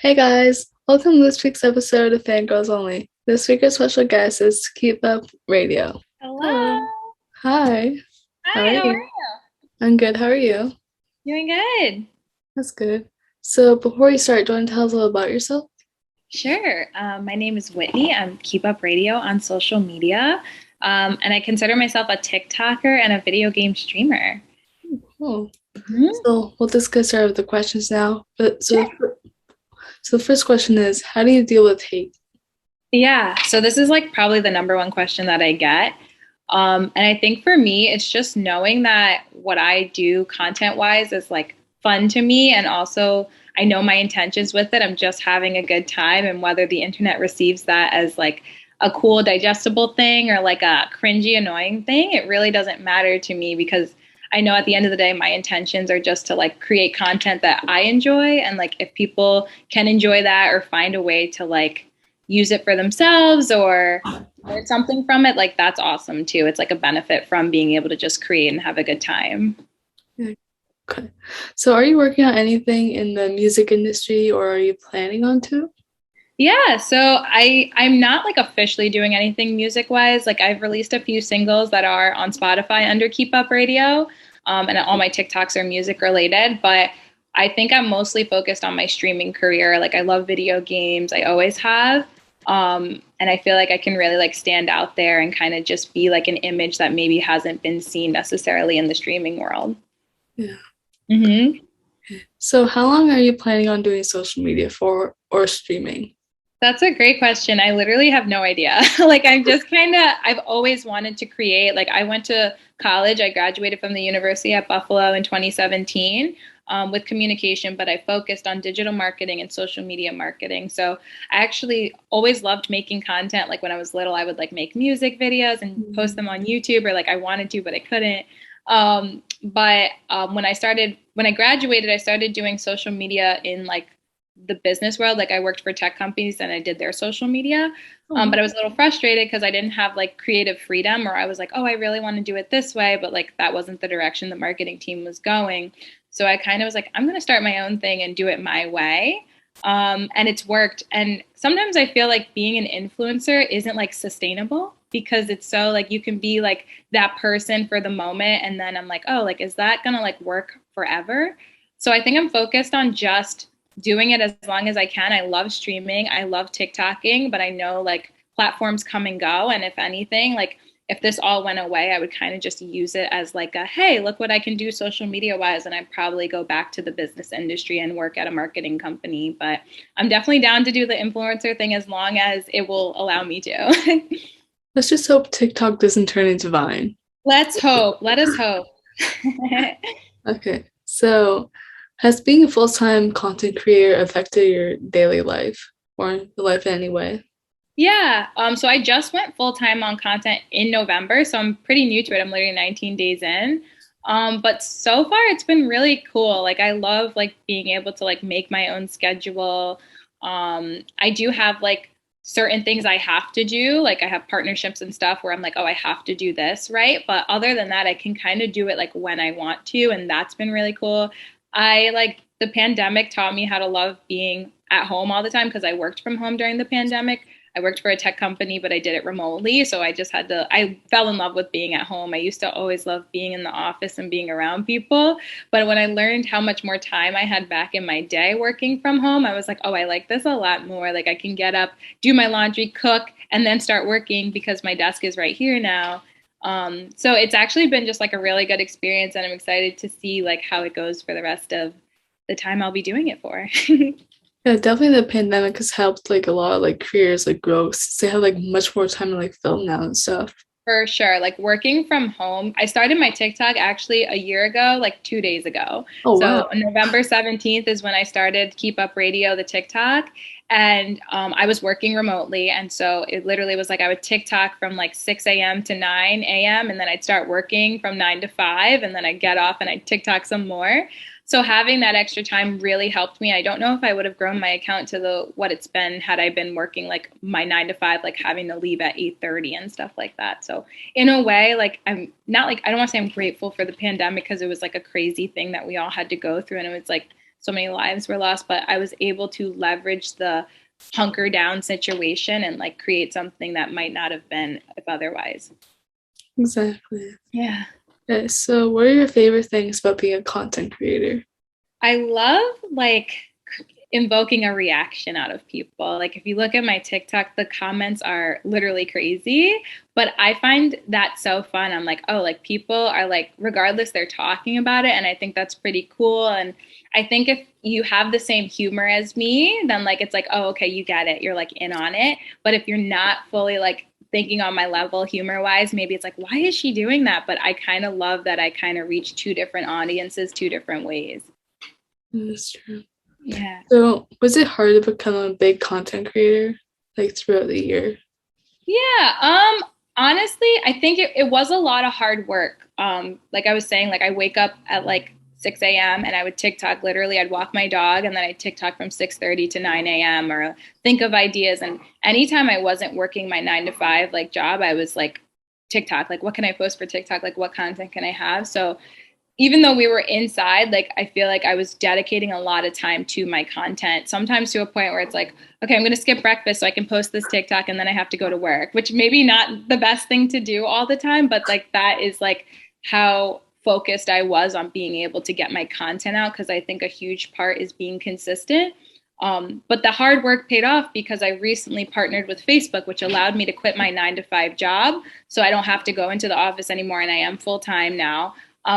Hey guys, welcome to this week's episode of Fangirls Only. This week's special guest is Keep Up Radio. Hello. Hello. Hi. How Hi, are how are you? you? I'm good. How are you? Doing good. That's good. So before you start, do you want to tell us a little about yourself? Sure. My name is Whitney. I'm Keep Up Radio on social media. And I consider myself a TikToker and a video game streamer. Oh, Mhm. so we'll just get started with the questions now. But so, Sure. the- so the first question is, how do you deal with hate? Yeah. So this is like probably the number one question that I get. And I think for me, it's just knowing that what I do content wise is like fun to me. And also, I know my intentions with it. I'm just having a good time. And whether the internet receives that as like a cool, digestible thing or like a cringy, annoying thing, it really doesn't matter to me because I know at the end of the day, my intentions are just to like create content that I enjoy. And like if people can enjoy that or find a way to like use it for themselves or learn something from it, like that's awesome too. It's like a benefit from being able to just create and have a good time. Yeah, okay. So are you working on anything in the music industry or are you planning on to? Yeah, so I'm not like officially doing anything music wise. Like I've released a few singles that are on Spotify under Keep Up Radio, and all my TikToks are music related. But I think I'm mostly focused on my streaming career. Like I love video games, I always have, and I feel like I can really like stand out there and kind of just be like an image that maybe hasn't been seen necessarily in the streaming world. Yeah. Hmm. So how long are you planning on doing social media for or streaming? That's a great question. I literally have no idea. Like, I'm just kind of, I've always wanted to create. Like, I went to college, I graduated from the University at Buffalo in 2017 with communication, but I focused on digital marketing and social media marketing. So I actually always loved making content. Like, when I was little, I would like make music videos and post them on YouTube, or like I wanted to, but I couldn't. But when I graduated, I started doing social media in like the business world. Like I worked for tech companies and I did their social media. Oh, But I was a little frustrated because I didn't have like creative freedom, or I was like, oh, I really want to do it this way, but like that wasn't the direction the marketing team was going. So I kind of was like, I'm going to start my own thing and do it my way. And it's worked. And sometimes I feel like being an influencer isn't like sustainable because it's so like you can be like that person for the moment. And then I'm like, oh, like, is that going to like work forever? So I think I'm focused on just doing it as long as I can. I love streaming. I love TikToking, but I know like platforms come and go. And if anything, like if this all went away, I would kind of just use it as like a, hey, look what I can do social media wise. And I'd probably go back to the business industry and work at a marketing company. But I'm definitely down to do the influencer thing as long as it will allow me to. let's just hope TikTok doesn't turn into Vine. Let's hope. Let us hope. Okay, so has being a full-time content creator affected your daily life or your life in any way? Yeah. So I just went full time on content in November, so I'm pretty new to it. I'm literally 19 days in. But so far it's been really cool. Like I love like being able to like make my own schedule. I do have like certain things I have to do. Like I have partnerships and stuff where I'm like, oh, I have to do this, right? But other than that, I can kind of do it like when I want to, and that's been really cool. I like the pandemic taught me how to love being at home all the time because I worked from home during the pandemic. I worked for a tech company, but I did it remotely. So I fell in love with being at home. I used to always love being in the office and being around people. But when I learned how much more time I had back in my day working from home, I was like, oh, I like this a lot more. Like I can get up, do my laundry, cook, and then start working because my desk is right here now. So it's actually been just like a really good experience, and I'm excited to see like how it goes for the rest of the time I'll be doing it for. Yeah, definitely the pandemic has helped like a lot of like careers like grow since they have like much more time to like film now and stuff. For sure. Like working from home, I started my TikTok actually a year ago, like 2 days ago. Oh wow. So November 17th is when I started Keep Up Radio, the TikTok. And I was working remotely. And so it literally was like I would TikTok from like 6 a.m. to 9 a.m. And then I'd start working from 9 to 5. And then I'd get off and I'd TikTok some more. So having that extra time really helped me. I don't know if I would have grown my account to the what it's been had I been working like my 9 to 5, like having to leave at 8:30 and stuff like that. So in a way, like I'm not like I don't want to say I'm grateful for the pandemic because it was like a crazy thing that we all had to go through, and it was like so many lives were lost, but I was able to leverage the hunker down situation and like create something that might not have been if otherwise. Exactly. Yeah. Okay, so what are your favorite things about being a content creator? I love like invoking a reaction out of people. Like if you look at my TikTok, the comments are literally crazy, but I find that so fun. I'm like, oh, like people are like, regardless, they're talking about it. And I think that's pretty cool. And I think if you have the same humor as me, then like it's like, oh, okay, you get it. You're like in on it. But if you're not fully like thinking on my level humor wise, maybe it's like, why is she doing that? But I kind of love that I kind of reach two different audiences, two different ways. That's true. Yeah. So, was it hard to become a big content creator, like throughout the year? Yeah. Honestly, I think it was a lot of hard work. Like I was saying, like I wake up at like 6 a.m. and I would TikTok literally. I'd walk my dog and then I'd TikTok from 6:30 to 9 a.m. or think of ideas. And anytime I wasn't working my 9 to 5 like job, I was like TikTok, like what can I post for TikTok? Like what content can I have? So even though we were inside, like I feel like I was dedicating a lot of time to my content, sometimes to a point where it's like, okay, I'm going to skip breakfast so I can post this TikTok and then I have to go to work, which maybe not the best thing to do all the time, but like that is like how focused I was on being able to get my content out, because I think a huge part is being consistent. But the hard work paid off because I recently partnered with Facebook, which allowed me to quit my 9 to 5 job. So I don't have to go into the office anymore and I am full time now.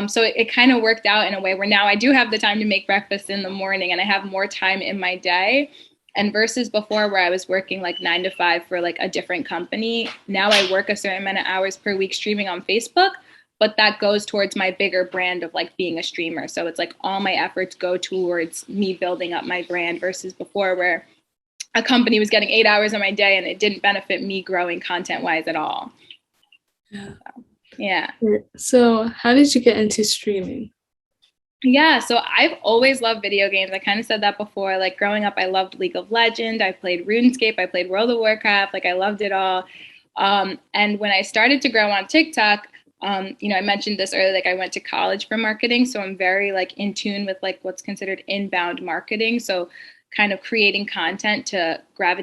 So it kind of worked out in a way where now I do have the time to make breakfast in the morning and I have more time in my day. And versus before where I was working like 9 to 5 for like a different company, now I work a certain amount of hours per week streaming on Facebook, but that goes towards my bigger brand of like being a streamer. So it's like all my efforts go towards me building up my brand versus before where a company was getting 8 hours of my day and it didn't benefit me growing content wise at all. Yeah. Yeah. So, how did you get into streaming? Yeah, so I've always loved video games. I kind of said that before. Like growing up, I loved League of Legends. I played RuneScape. I played World of Warcraft. Like I loved it all. And when I started to grow on TikTok, I mentioned this earlier. Like I went to college for marketing, so I'm very like in tune with like what's considered inbound marketing. So kind of creating content to grab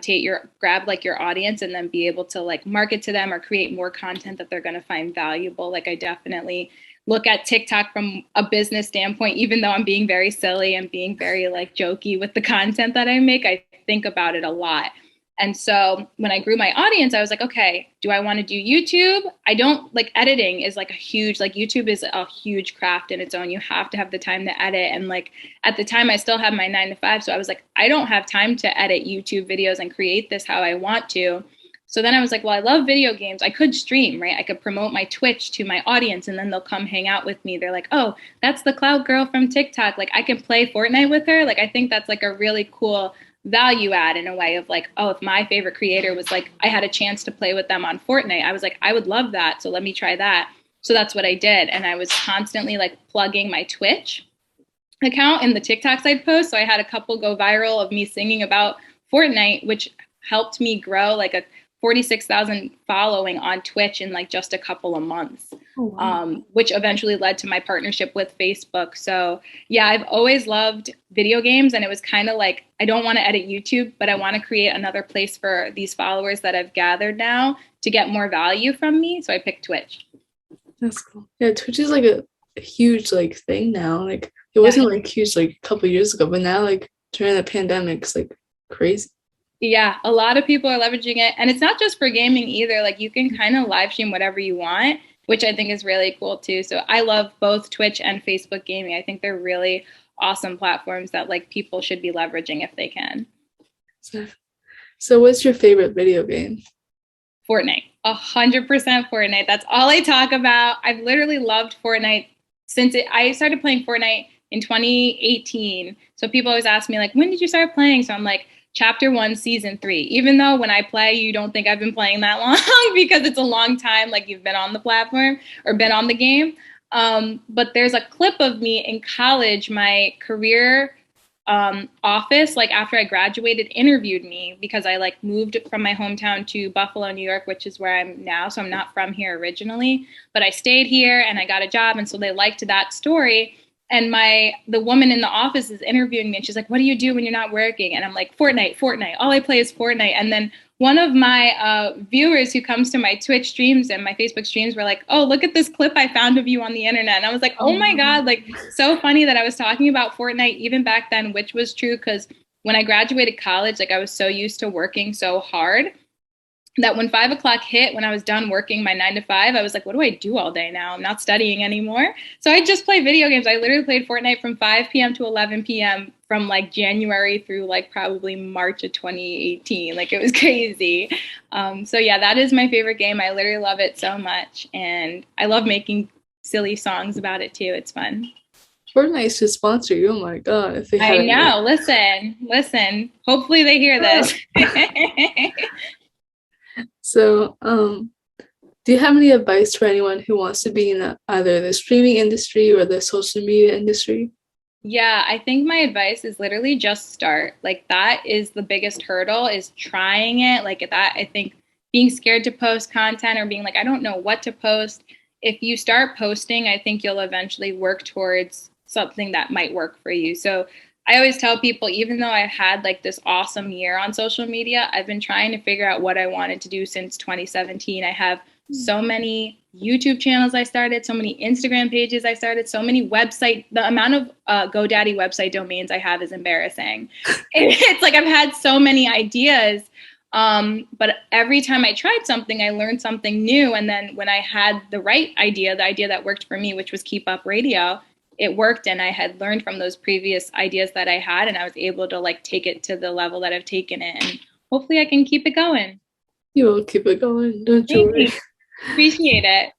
like your audience and then be able to like market to them or create more content that they're going to find valuable. Like I definitely look at TikTok from a business standpoint, even though I'm being very silly and being very like jokey with the content that I make, I think about it a lot. And so when I grew my audience, I was like, okay, do I want to do YouTube? I don't like editing is like a huge, like YouTube is a huge craft in its own. You have to have the time to edit. And like at the time I still had my 9 to 5. So I was like, I don't have time to edit YouTube videos and create this how I want to. So then I was like, well, I love video games. I could stream, right? I could promote my Twitch to my audience and then they'll come hang out with me. They're like, oh, that's the cloud girl from TikTok. Like I can play Fortnite with her. Like I think that's like a really cool value add in a way of like, oh, if my favorite creator was like, I had a chance to play with them on Fortnite, I was like, I would love that. So let me try that. So that's what I did. And I was constantly like plugging my Twitch account in the TikToks I'd post. So I had a couple go viral of me singing about Fortnite, which helped me grow like a 46,000 following on Twitch in like just a couple of months, Oh, wow. which eventually led to my partnership with Facebook. So yeah, I've always loved video games, and it was kind of like, I don't want to edit YouTube, but I want to create another place for these followers that I've gathered now to get more value from me. So I picked Twitch. That's cool. Yeah, Twitch is like a huge like thing now. Like it Yeah. wasn't like huge like a couple years ago, but now like during the pandemic, it's like crazy. Yeah, a lot of people are leveraging it. And it's not just for gaming either. Like you can kind of live stream whatever you want, which I think is really cool too. So I love both Twitch and Facebook gaming. I think they're really awesome platforms that like people should be leveraging if they can. So, so what's your favorite video game? Fortnite, 100% Fortnite. That's all I talk about. I've literally loved Fortnite since I started playing Fortnite in 2018. So people always ask me like, when did you start playing? So I'm like, chapter 1, season 3, even though when I play, you don't think I've been playing that long because it's a long time, like you've been on the platform or been on the game. But there's a clip of me in college, my career office, like after I graduated, interviewed me because I like moved from my hometown to Buffalo, New York, which is where I'm now. So I'm not from here originally, but I stayed here and I got a job. And so they liked that story. and the woman in the office is interviewing me, and she's like, what do you do when you're not working? And I'm like, Fortnite, all I play is Fortnite. And then one of my viewers who comes to my Twitch streams and my Facebook streams were like, oh, look at this clip I found of you on the internet. And I was like, oh my God, like so funny that I was talking about Fortnite even back then, which was true, because when I graduated college, like I was so used to working so hard that when 5 o'clock hit, when I was done working my 9 to 5, I was like, what do I do all day now? I'm not studying anymore. So I just play video games. I literally played Fortnite from 5 p.m. to 11 p.m. from like January through like probably March of 2018. Like it was crazy. So yeah, that is my favorite game. I literally love it so much. And I love making silly songs about it too. It's fun. Fortnite should sponsor you. Oh my god, if they I hadn't. know. Listen. Hopefully they hear this. So, do you have any advice for anyone who wants to be in either the streaming industry or the social media industry? Yeah, I think my advice is literally just start. Like that is the biggest hurdle, is trying it. Like that, I think being scared to post content or being like, I don't know what to post. If you start posting, I think you'll eventually work towards something that might work for you. So I always tell people, even though I've had like this awesome year on social media, I've been trying to figure out what I wanted to do since 2017. I have so many YouTube channels I started, so many Instagram pages I started, so many website. The amount of GoDaddy website domains I have is embarrassing. It's like I've had so many ideas, but every time I tried something, I learned something new. And then when I had the right idea, the idea that worked for me, which was Keep Up Radio, it worked, and I had learned from those previous ideas that I had, and I was able to like take it to the level that I've taken it, and hopefully I can keep it going. You will keep it going, don't you Thank worry. you. Appreciate it.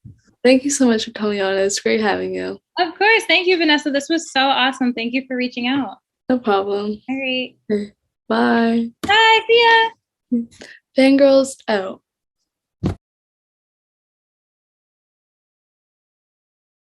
Thank you so much for coming on. It's great having you. Of course. Thank you, Vanessa. This was so awesome. Thank you for reaching out. No problem. All right. Bye. Bye. See ya. Fangirls out.